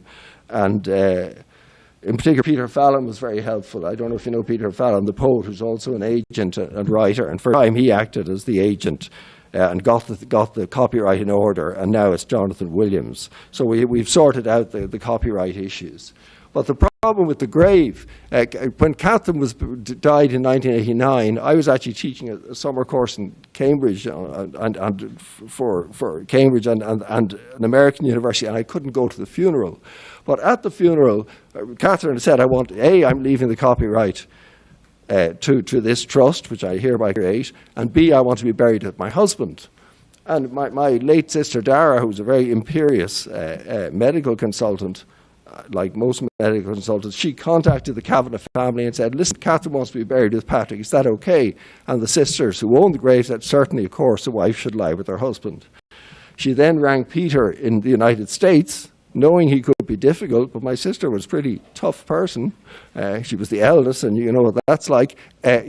And in particular, Peter Fallon was very helpful. I don't know if you know Peter Fallon, the poet, who's also an agent and writer. And for a time, he acted as the agent and got the copyright in order. And now it's Jonathan Williams. So we've sorted out the copyright issues. But the problem with the grave, when Catherine died in 1989, I was actually teaching a summer course in Cambridge for Cambridge and an American university, and I couldn't go to the funeral. But at the funeral, Catherine said, I'm leaving the copyright to this trust, which I hereby create, and B, I want to be buried with my husband. And my late sister Dara, who's a very imperious medical consultant, like most medical consultants, she contacted the Cavanagh family and said, listen, Catherine wants to be buried with Patrick, is that okay? And the sisters who owned the grave said, certainly, of course, the wife should lie with her husband. She then rang Peter in the United States, knowing he could be difficult, but my sister was a pretty tough person. She was the eldest, and you know what that's like.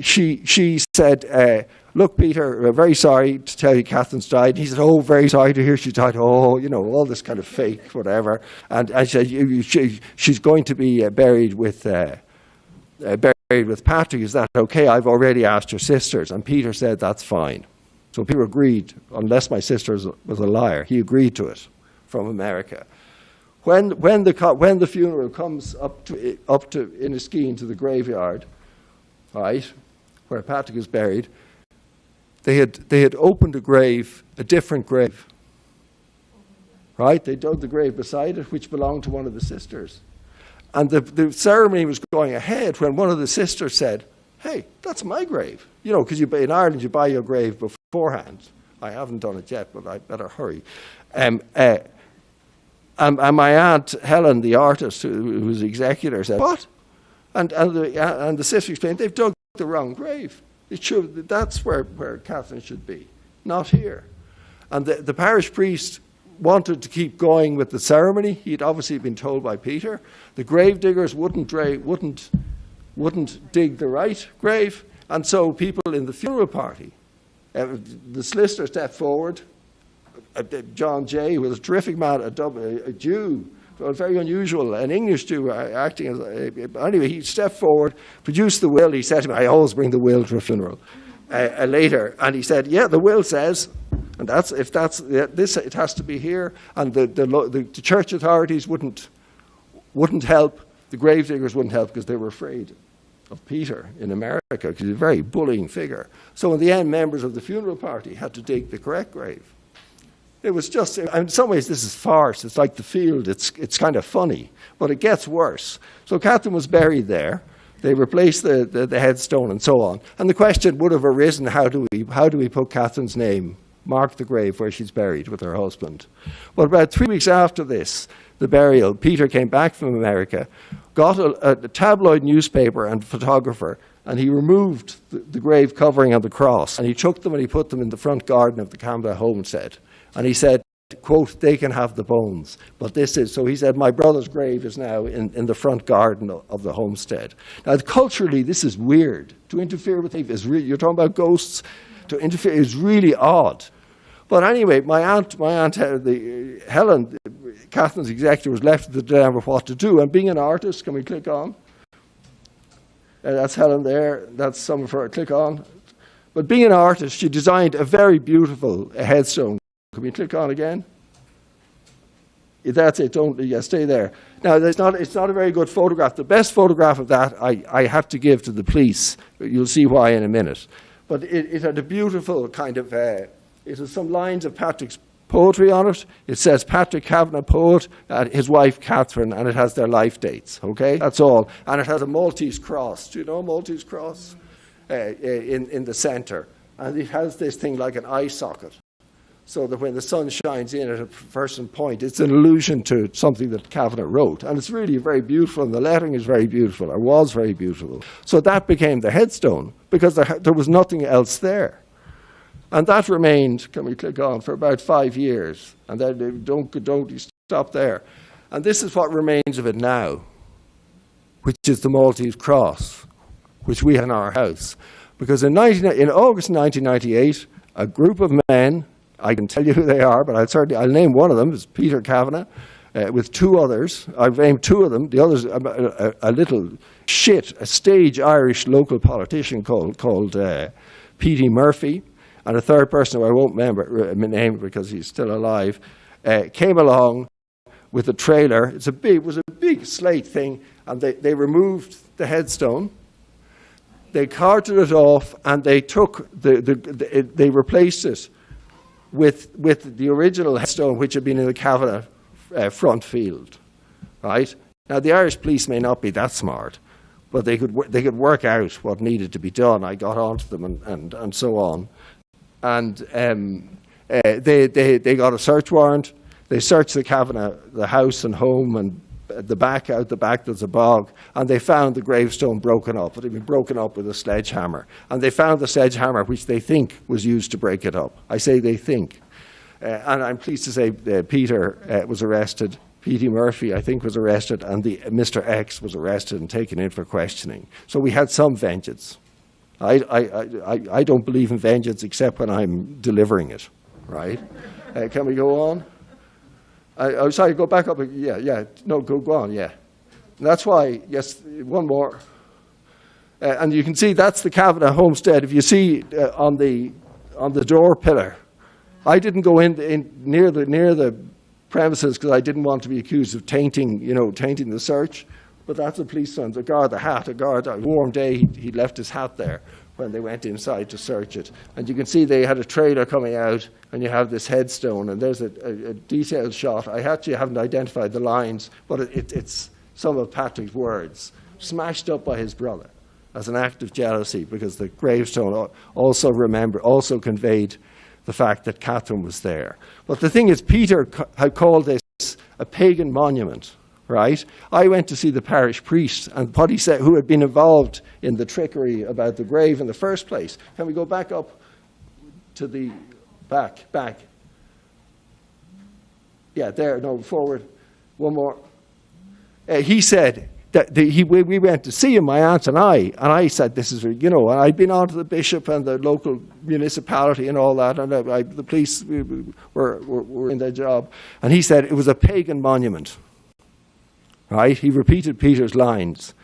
She said, look, Peter, we're very sorry to tell you Catherine's died. And he said, oh, very sorry to hear she died. Oh, you know, all this kind of fake, whatever. And I said, she's going to be buried with Patrick. Is that okay? I've already asked your sisters. And Peter said, that's fine. So Peter agreed, unless my sister was a liar. He agreed to it from America. When the funeral comes up to Inniskeen to the graveyard, right, where Patrick is buried, they had opened a different grave. Right? They dug the grave beside it, which belonged to one of the sisters. And the ceremony was going ahead when one of the sisters said, hey, that's my grave. You know, because in Ireland you buy your grave beforehand. I haven't done it yet, but I better hurry. And my aunt Helen, the artist who was the executor, said, what? And the sister explained, they've dug the wrong grave. That's where Catherine should be, not here. And the parish priest wanted to keep going with the ceremony. He'd obviously been told by Peter. The grave diggers wouldn't dig the right grave. And so people in the funeral party, the solicitor stepped forward, John Jay, who was a terrific man, a Jew, very unusual, an English Jew acting as anyway, he stepped forward, produced the will. He said to me, I always bring the will to a funeral. Later, and he said, yeah, the will says, and it has to be here, and the church authorities wouldn't help, the gravediggers wouldn't help because they were afraid of Peter in America, because he's a very bullying figure. So in the end, members of the funeral party had to dig the correct grave. It was just, in some ways, this is farce. It's like The Field. It's kind of funny, but it gets worse. So Catherine was buried there. They replaced the headstone and so on. And the question would have arisen: how do we put Catherine's name, mark the grave where she's buried with her husband? Well, about 3 weeks after this, the burial, Peter came back from America, got a tabloid newspaper and photographer, and he removed the grave covering and the cross, and he took them and he put them in the front garden of the Cavanagh homestead. And he said, quote, they can have the bones. But so he said, my brother's grave is now in the front garden of the homestead. Now, culturally, this is weird. To interfere with it is really, you're talking about ghosts, to interfere is really odd. But anyway, my aunt Helen, Catherine's executor, was left with the dilemma of what to do. And being an artist, can we click on? That's Helen there. That's some of her. Click on. But being an artist, she designed a very beautiful headstone. Can we click on again? That's it. Stay there. Now, it's not a very good photograph. The best photograph of that I have to give to the police. You'll see why in a minute. But it had a beautiful kind of, it has some lines of Patrick's poetry on it. It says Patrick Kavanagh, poet, his wife Catherine, and it has their life dates. Okay? That's all. And it has a Maltese cross. Do you know a Maltese cross? In the center. And it has this thing like an eye socket, so that when the sun shines in at a certain point, it's an allusion to something that Cavanagh wrote. And it's really very beautiful, and the lettering is very beautiful, or was very beautiful. So that became the headstone, because there was nothing else there. And that remained, can we click on, for about 5 years. And then don't stop there. And this is what remains of it now, which is the Maltese cross, which we have in our house. Because in August 1998, a group of men, I can tell you who they are, but I'll name one of them. It's Peter Kavanagh. with two others. I've named two of them. The others, a little shit, a stage Irish local politician called Paddy Murphy, and a third person who I won't name because he's still alive, came along with a trailer. It was a big slate thing, and they removed the headstone. They carted it off, and they took they replaced it with the original headstone, which had been in the Cavanagh front field, right? Now the Irish police may not be that smart, but they could work out what needed to be done. I got onto them and so on, and they got a search warrant. They searched the Kavanagh, the house and home, and out the back there's a bog, and they found the gravestone broken up. It had been broken up with a sledgehammer, and they found the sledgehammer which they think was used to break it up. I say they think. And I'm pleased to say Peter was arrested. Paddy Murphy, I think, was arrested, and Mr. X was arrested and taken in for questioning. So we had some vengeance. I don't believe in vengeance except when I'm delivering it, right? Can we go on? I'm sorry, go back up. Yeah. No, go on, yeah. And that's why, yes, one more. And you can see that's the Kavanagh homestead. If you see on the door pillar, I didn't go in near the premises because I didn't want to be accused of tainting the search. But that's a policeman, a guard a warm day, he left his hat there when they went inside to search it. And you can see they had a trailer coming out, and you have this headstone, and there's a detailed shot. I actually haven't identified the lines, but it's some of Patrick's words, smashed up by his brother as an act of jealousy, because the gravestone also conveyed the fact that Catherine was there. But the thing is, Peter had called this a pagan monument, right? I went to see the parish priest, and what he said, who had been involved in the trickery about the grave in the first place. Can we go back up to the back? Yeah, there, no, forward. One more. He said that we went to see him, my aunt and I said, this is, and I'd been on to the bishop and the local municipality and all that, and the police were in their job. And he said it was a pagan monument, right? He repeated Peter's lines.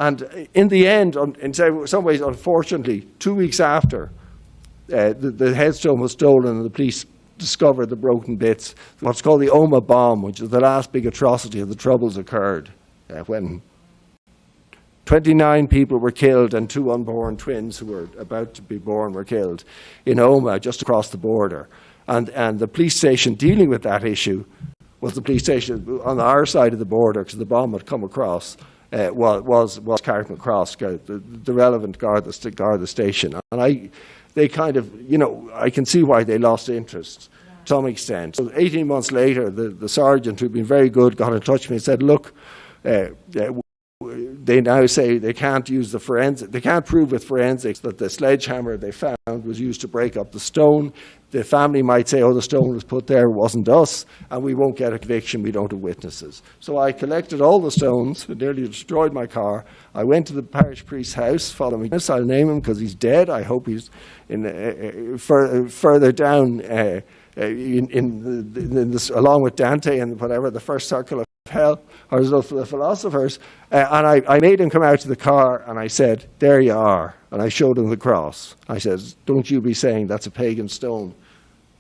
And in the end, in some ways, unfortunately, 2 weeks after, the headstone was stolen and the police discovered the broken bits. What's called the Omagh bomb, which is the last big atrocity of the Troubles, occurred when 29 people were killed and 2 unborn twins who were about to be born were killed in Omagh, just across the border. And the police station dealing with that issue was the police station on our side of the border, because the bomb had come across. Was Carrick Cross, the relevant guard the station. And they kind of, I can see why they lost interest to some extent. So 18 months later, the sergeant, who'd been very good, got in touch with me and said, look, they now say they can't use the forensics, they can't prove with forensics that the sledgehammer they found was used to break up the stone. The family might say, oh, the stone was put there, it wasn't us, and we won't get a conviction, we don't have witnesses. So I collected all the stones, it nearly destroyed my car. I went to the parish priest's house, following this. I'll name him because he's dead. I hope he's further down in this, along with Dante and whatever, the first circle of hell, or the philosophers. And I made him come out to the car, and I said, there you are. And I showed him the cross. I said, don't you be saying that's a pagan stone.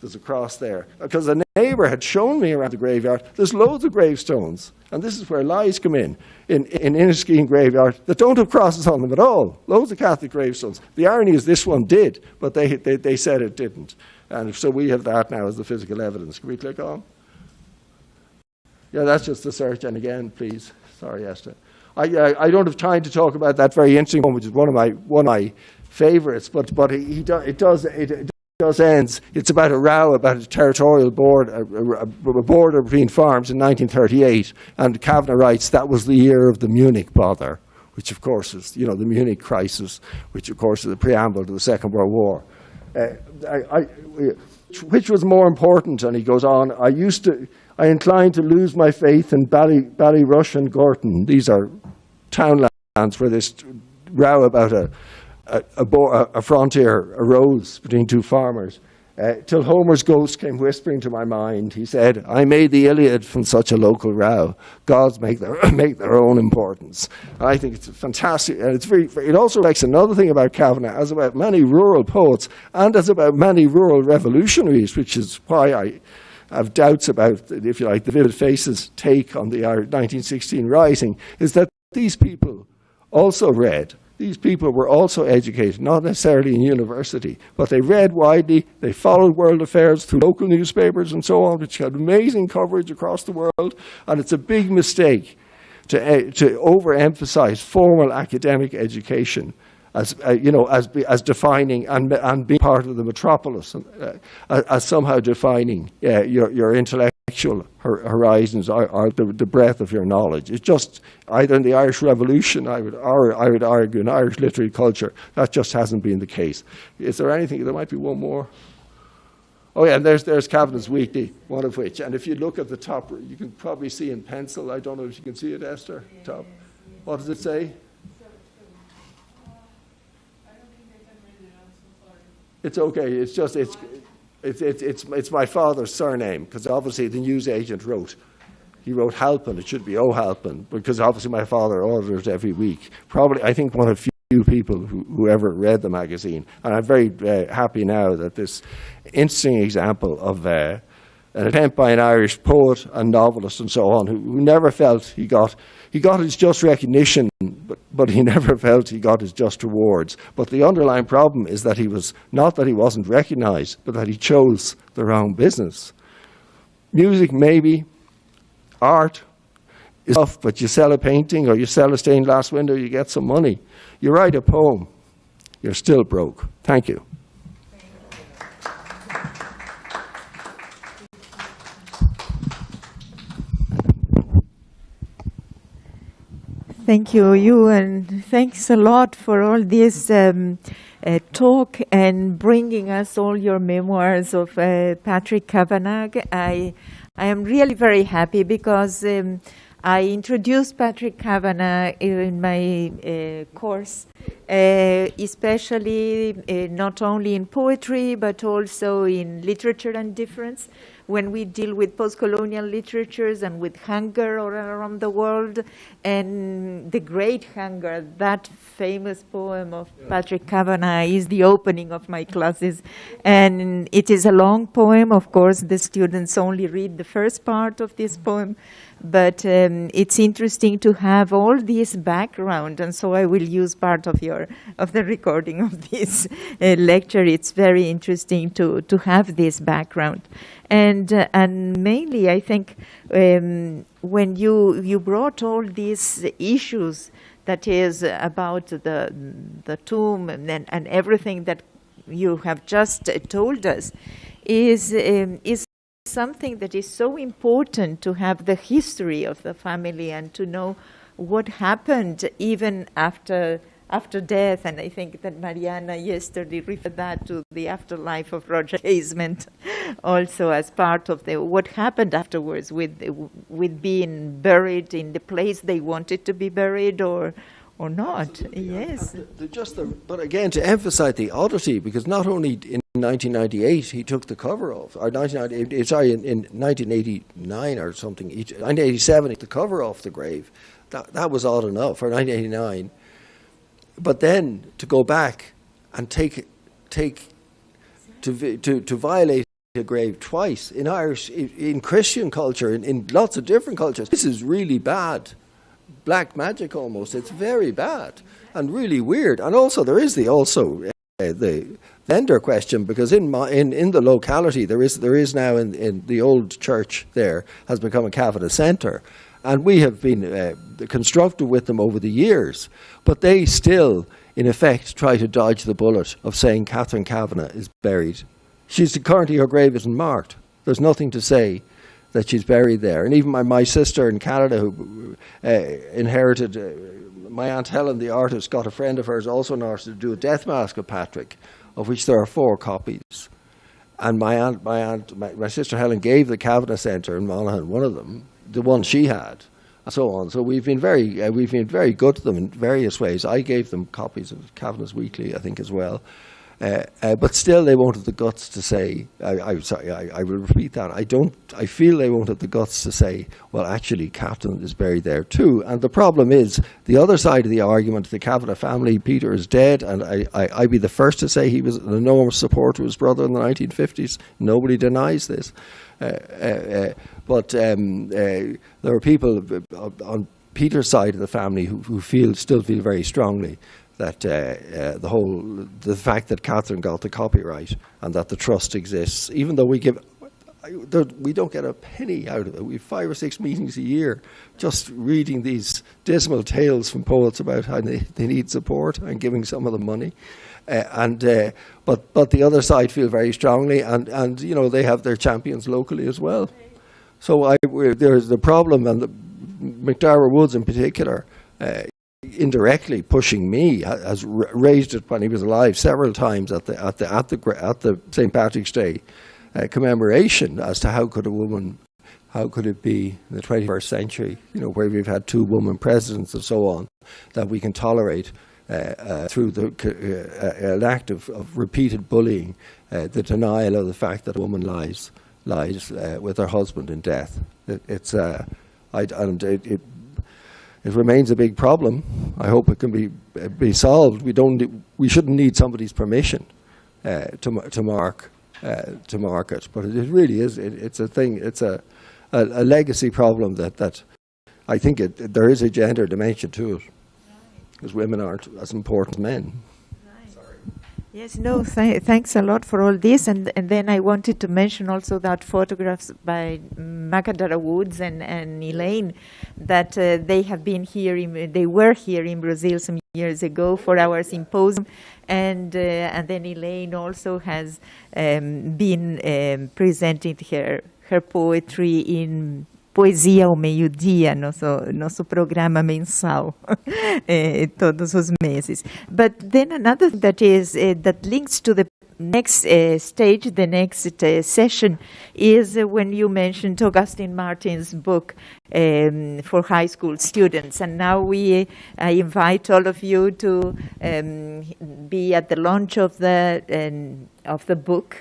There's a cross there. Because the neighbour had shown me around the graveyard, there's loads of gravestones. And this is where lies come in Inniskeen graveyard, that don't have crosses on them at all. Loads of Catholic gravestones. The irony is this one did, but they said it didn't. And so we have that now as the physical evidence. Can we click on? Yeah, that's just the search. And again, please. Sorry, Esther. I don't have time to talk about that very interesting one, which is one of my favourites. But it does ends. It's about a row about a territorial board, a border between farms in 1938. And Cavanagh writes that was the year of the Munich bother, which of course is the Munich crisis, which of course is the preamble to the Second World War. Which was more important? And he goes on. I inclined to lose my faith in Ballyrush and Gorton. These are townlands where this row about a frontier arose between two farmers. Till Homer's ghost came whispering to my mind. He said, I made the Iliad from such a local row. Gods make their own importance. I think it's fantastic. And it also reflects another thing about Cavanagh, as about many rural poets, and as about many rural revolutionaries, which is why I have doubts about, if you like, the Vivid Faces' take on the 1916 Rising, is that these people also read. These people were also educated, not necessarily in university, but they read widely, they followed world affairs through local newspapers and so on, which had amazing coverage across the world, and it's a big mistake to overemphasize formal academic education as defining and being part of the metropolis, as somehow defining your intellectual horizons or the breadth of your knowledge. It's just either in the Irish Revolution, I would argue, in Irish literary culture, that just hasn't been the case. Is there anything? There might be one more. Oh yeah, and there's Cavanagh's Weekly, one of which. And if you look at the top, you can probably see in pencil. I don't know if you can see it, Esther. Top. What does it say? It's okay. It's just it's my father's surname, because obviously the newsagent he wrote Halpin. It should be O'Halpin, because obviously my father ordered it every week. Probably, I think, one of few people who ever read the magazine. And I'm very happy now that this interesting example of an attempt by an Irish poet and novelist and so on, who never felt he got his just recognition, but he never felt he got his just rewards. But the underlying problem is that he was not that he wasn't recognized, but that he chose the wrong business. Music, maybe. Art is tough, but you sell a painting or you sell a stained glass window, you get some money. You write a poem, you're still broke. Thank you. Thank you, and thanks a lot for all this talk and bringing us all your memoirs of Patrick Kavanagh. I am really very happy because I introduced Patrick Kavanagh in my course, especially not only in poetry but also in literature and difference, when we deal with post-colonial literatures and with hunger all around the world, and the great hunger. That famous poem of Patrick Kavanagh is the opening of my classes, and it is a long poem. Of course, the students only read the first part of this poem, but it's interesting to have all this background, and so I will use part of the recording of this lecture. It's very interesting to have this background. And mainly, I think, when you brought all these issues, that is about the tomb and everything that you have just told us, is something that is so important, to have the history of the family and to know what happened even after death. And I think that Mariana yesterday referred that to the afterlife of Roger Casement, also as part of what happened afterwards with being buried in the place they wanted to be buried or not. Absolutely. Yes. But again, to emphasize the oddity, because not only in 1998 he took the cover off, or in 1989 or something, 1987 he took the cover off the grave. That was odd enough, or 1989. But then to go back and to violate a grave twice in Irish, in Christian culture, in lots of different cultures, this is really bad. Black magic almost. It's very bad and really weird. And also there is the vendor question, because in the locality there is now in the old church there has become a Cavanagh centre. And we have been constructive with them over the years, but they still, in effect, try to dodge the bullet of saying Catherine Kavanagh is buried. Currently her grave isn't marked. There's nothing to say that she's buried there. And even my sister in Canada, who inherited, my Aunt Helen, the artist, got a friend of hers, also an artist, to do a death mask of Patrick, of which there are 4 copies. And my sister Helen gave the Kavanagh Centre in Monaghan one of them, the one she had, and so on. So we've been very good to them in various ways. I gave them copies of Cavanagh's Weekly, I think, as well. But still, they won't have the guts to say. I'm sorry. I will repeat that. I feel they won't have the guts to say, well, actually, Captain is buried there too. And the problem is the other side of the argument. The Cavanagh family, Peter is dead, and I'd be the first to say he was an enormous supporter of his brother in the 1950s. Nobody denies this. But there are people on Peter's side of the family who still feel very strongly that the fact that Catherine got the copyright and that the trust exists, even though we don't get a penny out of it. We have 5 or 6 meetings a year just reading these dismal tales from poets about how they need support and giving some of them money. But the other side feel very strongly, and you know, they have their champions locally as well. So there's the problem, and McDowell Woods in particular, indirectly pushing me, has raised it when he was alive several times at the St. Patrick's Day commemoration as to how could it be in the 21st century, you know, where we've had 2 women presidents and so on, that we can tolerate through an act of repeated bullying, the denial of the fact that a woman lies with her husband in death. It remains a big problem. I hope it can be solved. We shouldn't need somebody's permission to mark it, but it really is. It's a thing. It's a legacy problem that I think there is a gender dimension to it, because women aren't as important as men. Yes, no, thanks a lot for all this. And then I wanted to mention also that photographs by McDowell Woods and Elaine, that they were here in Brazil some years ago for our symposium. And then Elaine also has been presenting her poetry in Poesia ao Meio-Dia, nosso programa mensal, todos os meses. But then another that is that links to the next stage, the next session, is when you mentioned Augustine Martin's book for high school students. And now I invite all of you to be at the launch of the book,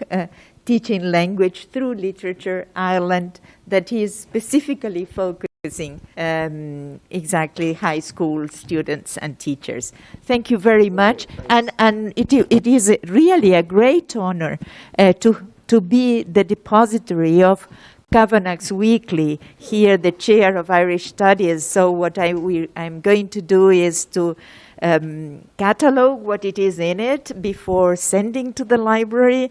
Teaching Language Through Literature, Ireland, that is specifically focusing exactly high school students and teachers. Thank you very much. And it is really a great honor to be the depository of Kavanaghs Weekly, here the chair of Irish Studies. So what I'm going to do is to catalog what it is in it before sending to the library,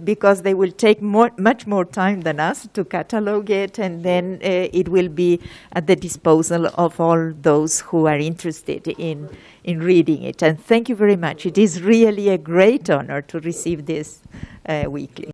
because they will take much more time than us to catalog it, and then it will be at the disposal of all those who are interested in reading it. And thank you very much. It is really a great honor to receive this weekly.